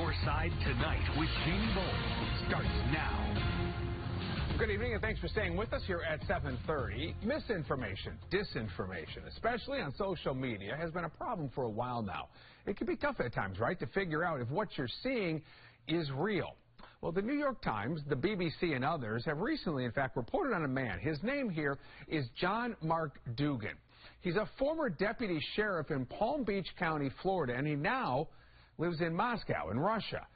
Your Side Tonight with Jamie Bowles starts now. Good evening, and thanks for staying with us here at 7:30. Misinformation, disinformation, especially on social media, has been a problem for a while now. It can be tough at times, right, to figure out if what you're seeing is real. Well, the New York Times, the BBC, and others have recently, in fact, reported on a man. His name here is John Mark Dougan. He's a former deputy sheriff in Palm Beach County, Florida, and he now lives in Moscow, in Russia.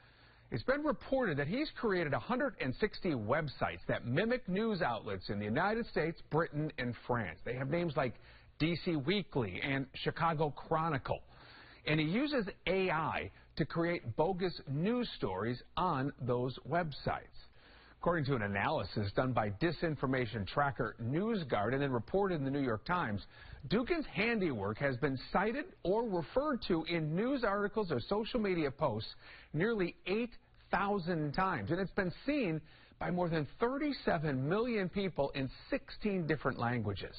It's been reported that he's created 160 websites that mimic news outlets in the United States, Britain, and France. They have names like DC Weekly and Chicago Chronicle. And he uses AI to create bogus news stories on those websites. According to an analysis done by disinformation tracker NewsGuard and then reported in the New York Times, Dougan's handiwork has been cited or referred to in news articles or social media posts nearly 8,000 times. And it's been seen by more than 37 million people in 16 different languages.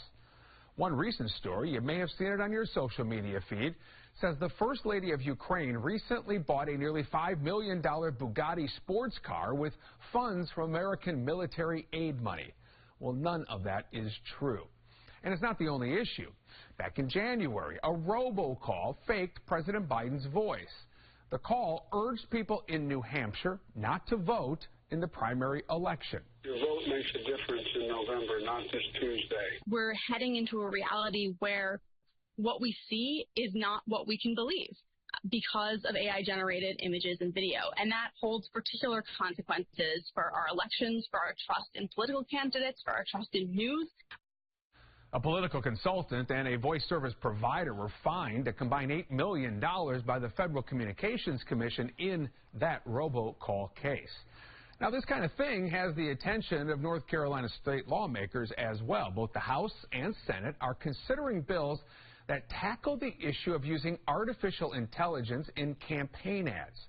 One recent story, you may have seen it on your social media feed, says the First Lady of Ukraine recently bought a nearly $5 million Bugatti sports car with funds from American military aid money. Well, none of that is true. And it's not the only issue. Back in January, a robocall faked President Biden's voice. The call urged people in New Hampshire not to vote in the primary election. Your vote makes a difference in November, not this Tuesday. We're heading into a reality where what we see is not what we can believe because of AI-generated images and video. And that holds particular consequences for our elections, for our trust in political candidates, for our trust in news. A political consultant and a voice service provider were fined a combined $8 million by the Federal Communications Commission in that robocall case. Now, this kind of thing has the attention of North Carolina state lawmakers as well. Both the House and Senate are considering bills that tackle the issue of using artificial intelligence in campaign ads.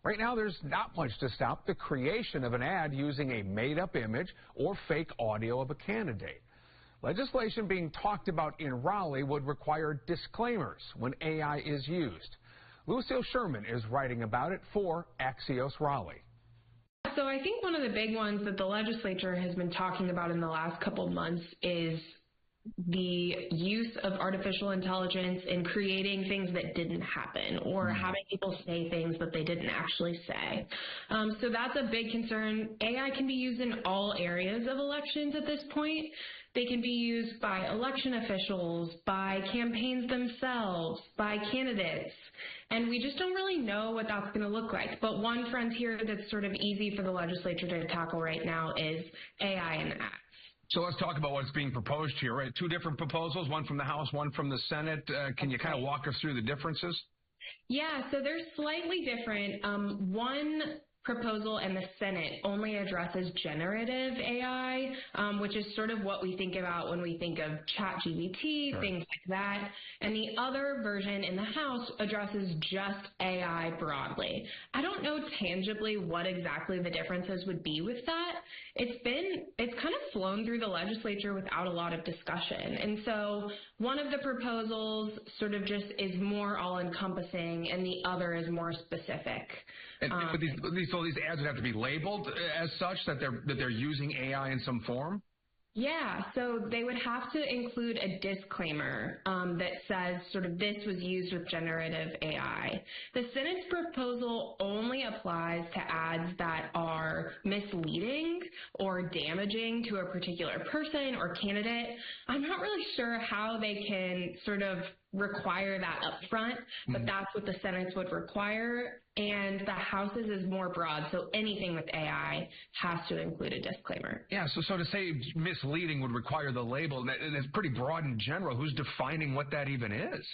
Right now, there's not much to stop the creation of an ad using a made-up image or fake audio of a candidate. Legislation being talked about in Raleigh would require disclaimers when AI is used. Lucille Sherman is writing about it for Axios Raleigh. So I think one of the big ones that the legislature has been talking about in the last couple of months is the use of artificial intelligence in creating things that didn't happen or having people say things that they didn't actually say. So that's a big concern. AI can be used in all areas of elections at this point. They can be used by election officials, by campaigns themselves, by candidates. And we just don't really know what that's going to look like. But one frontier that's sort of easy for the legislature to tackle right now is AI and ads. So let's talk about what's being proposed here, right? Two different proposals, one from the House, one from the Senate. Can you kind of walk us through the differences? Yeah, so they're slightly different. One proposal in the Senate only addresses generative AI, which is sort of what we think about when we think of ChatGPT, things like that. And the other version in the House addresses just AI broadly. I don't know tangibly what exactly the differences would be with that. It's kind of flown through the legislature without a lot of discussion. And so one of the proposals sort of just is more all-encompassing and the other is more specific. But these ads would have to be labeled as such, that they're using AI in some form? Yeah, so they would have to include a disclaimer that says sort of this was used with generative AI. The Senate's proposal only applies to ads that are misleading or damaging to a particular person or candidate. I'm not really sure how they can sort of require that up front, but that's what the Senate's would require. And the House's is more broad, so anything with AI has to include a disclaimer. Yeah, so to say misleading would require the label, that's pretty broad in general. Who's defining what that even is?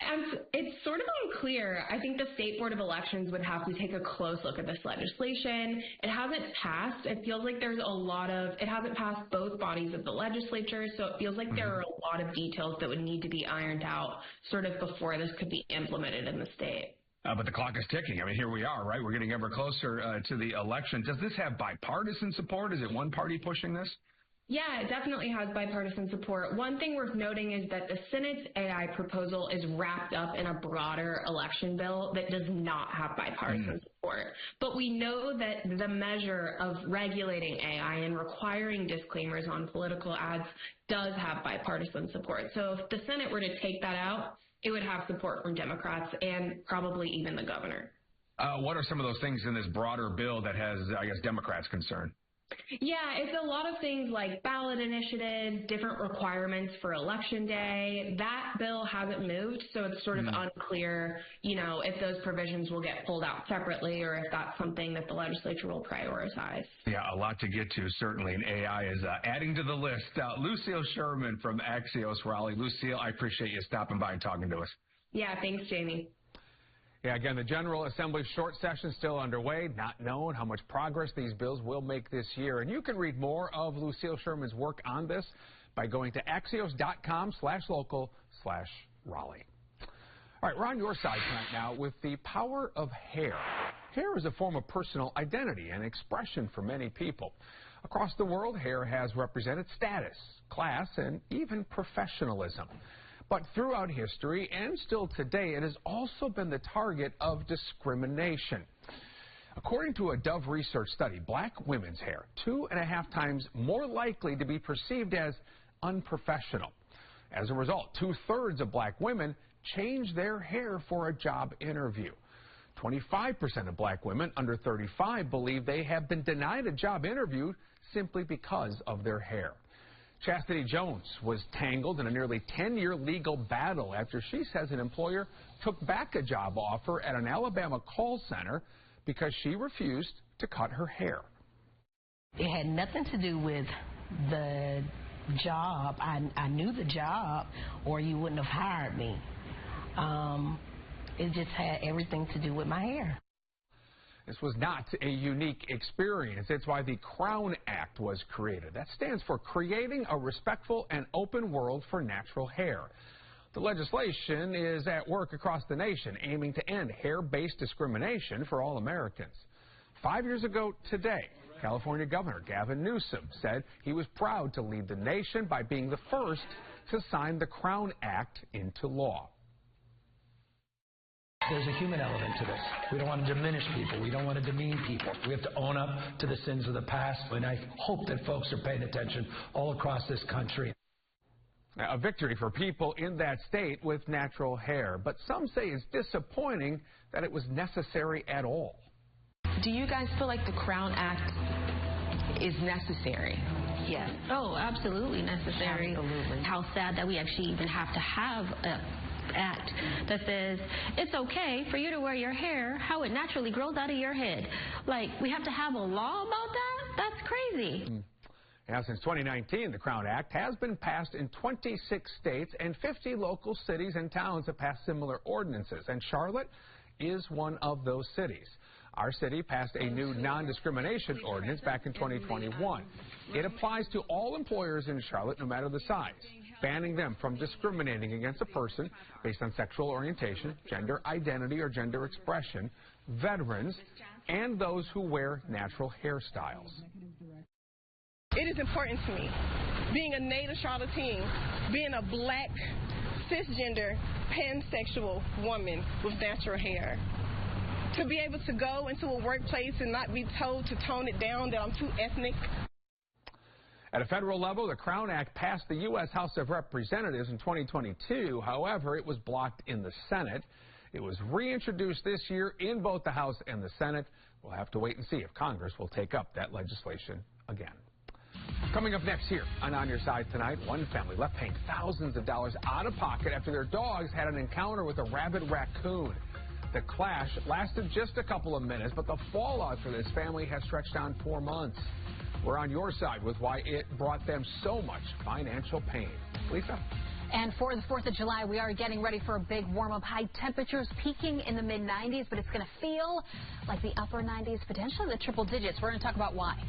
And it's sort of unclear. I think the State Board of Elections would have to take a close look at this legislation. It hasn't passed. It feels like there's it hasn't passed both bodies of the legislature, so it feels like there are a lot of details that would need to be ironed out sort of before this could be implemented in the state. But the clock is ticking. I mean, here we are, right? We're getting ever closer to the election. Does this have bipartisan support? Is it one party pushing this? Yeah, it definitely has bipartisan support. One thing worth noting is that the Senate's AI proposal is wrapped up in a broader election bill that does not have bipartisan support. But we know that the measure of regulating AI and requiring disclaimers on political ads does have bipartisan support. So if the Senate were to take that out, it would have support from Democrats and probably even the governor. What are some of those things in this broader bill that has, I guess, Democrats concerned? Yeah, it's a lot of things like ballot initiatives, different requirements for Election Day. That bill hasn't moved, so it's sort of unclear, if those provisions will get pulled out separately or if that's something that the legislature will prioritize. Yeah, a lot to get to, certainly, and AI is adding to the list. Lucille Sherman from Axios Raleigh. Lucille, I appreciate you stopping by and talking to us. Yeah, thanks, Jamie. Yeah, again, the General Assembly short session still underway. Not known how much progress these bills will make this year. And you can read more of Lucille Sherman's work on this by going to axios.com/local/Raleigh. All right, we're on your side tonight now with the power of hair. Hair is a form of personal identity and expression for many people. Across the world, hair has represented status, class, and even professionalism. But throughout history and still today, it has also been the target of discrimination. According to a Dove research study, black women's hair 2.5 times more likely to be perceived as unprofessional. As a result, 2/3 of black women change their hair for a job interview. 25% of black women under 35 believe they have been denied a job interview simply because of their hair. Chastity Jones was tangled in a nearly 10-year legal battle after she says an employer took back a job offer at an Alabama call center because she refused to cut her hair. It had nothing to do with the job. I knew the job or you wouldn't have hired me. It just had everything to do with my hair. This was not a unique experience. It's why the Crown Act was created. That stands for Creating a Respectful and Open World for Natural Hair. The legislation is at work across the nation, aiming to end hair-based discrimination for all Americans. 5 years ago today, California Governor Gavin Newsom said he was proud to lead the nation by being the first to sign the Crown Act into law. There's a human element to this. We don't want to diminish people. We don't want to demean people. We have to own up to the sins of the past, and I hope that folks are paying attention all across this country. A victory for people in that state with natural hair, but some say it's disappointing that it was necessary at all. Do you guys feel like the Crown Act is necessary? Yes. Oh, absolutely necessary. Absolutely. How sad that we actually even have to have a act that says it's okay for you to wear your hair how it naturally grows out of your head. Like, we have to have a law about that? That's crazy. Now, since 2019, the Crown Act has been passed in 26 states, and 50 local cities and towns have passed similar ordinances, and Charlotte is one of those cities. Our city passed a new non-discrimination ordinance back in 2021. It applies to all employers in Charlotte, no matter the size, banning them from discriminating against a person based on sexual orientation, gender identity, or gender expression, veterans, and those who wear natural hairstyles. It is important to me, being a native Charlottean, being a black, cisgender, pansexual woman with natural hair, to be able to go into a workplace and not be told to tone it down, that I'm too ethnic. At a federal level, the Crown Act passed the U.S. House of Representatives in 2022. However, it was blocked in the Senate. It was reintroduced this year in both the House and the Senate. We'll have to wait and see if Congress will take up that legislation again. Coming up next here on Your Side tonight, one family left paying thousands of dollars out of pocket after their dogs had an encounter with a rabid raccoon. The clash lasted just a couple of minutes, but the fallout for this family has stretched on 4 months. We're on your side with why it brought them so much financial pain. Lisa? And for the 4th of July, we are getting ready for a big warm-up. High temperatures peaking in the mid-90s, but it's going to feel like the upper 90s, potentially the triple digits. We're going to talk about why.